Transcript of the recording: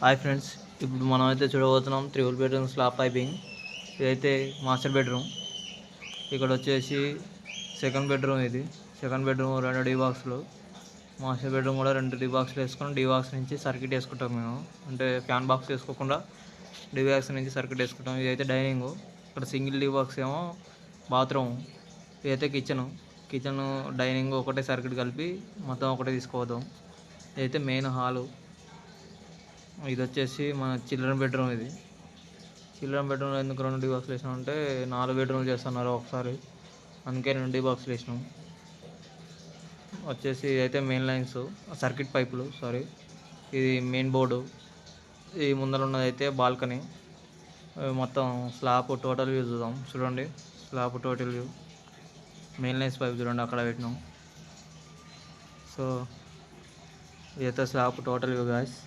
Hi friends, ఇప్పుడు మనం అయితే చూడబోతున్నాం త్రిబుల్ బెడ్రూమ్ స్లాబ్ పైపింగ్. ఇదైతే మాస్టర్ బెడ్రూమ్. ఇక్కడ వచ్చేసి సెకండ్ బెడ్రూమ్. ఇది సెకండ్ బెడ్రూమ్ 2 డీ బాక్స్లు. మాస్టర్ బెడ్రూమ్ కూడా 2 డీ బాక్స్లు వేసుకొని డీ బాక్స్ నుంచి సర్క్యూట్ వేసుకుంటాం మేము. అంటే ఫ్యాన్ బాక్స్ వేసుకోకుండా డీ బాక్స్ నుంచి సర్క్యూట్ వేసుకుంటాం. ఇదైతే డైనింగ్. ఇక్కడ సింగిల్ డీ బాక్స్ ఏమో బాత్రూమ్. ఇదైతే కిచెన్ డైనింగ్ ఒకటే సర్క్యూట్ కలిపి మొత్తం ఒకటే తీసుకోవద్దాం. ఇదైతే మెయిన్ హాలు. ఇది వచ్చేసి మన చిల్డ్రన్ బెడ్రూమ్. ఇది చిల్డ్రన్ బెడ్రూమ్లో ఎందుకు 2 డీ బాక్స్లు వేసినాం అంటే 4 బెడ్రూమ్లు చేస్తున్నారు ఒకసారి, అందుకే 2 డీ బాక్స్లు వేసినాం. వచ్చేసి ఇదైతే మెయిన్ లైన్స్, సర్క్యూట్ పైపులు సారీ. ఇది మెయిన్ బోర్డు. ఈ ముందర ఉన్నది అయితే బాల్కనీ. మొత్తం స్లాబ్ టోటల్ వ్యూ చూద్దాం. చూడండి, slab total view. Main lines pipe చూడండి అక్కడ పెట్టినాం. సో ఇదైతే స్లాబ్ టోటల్ వ్యూ గాయస్.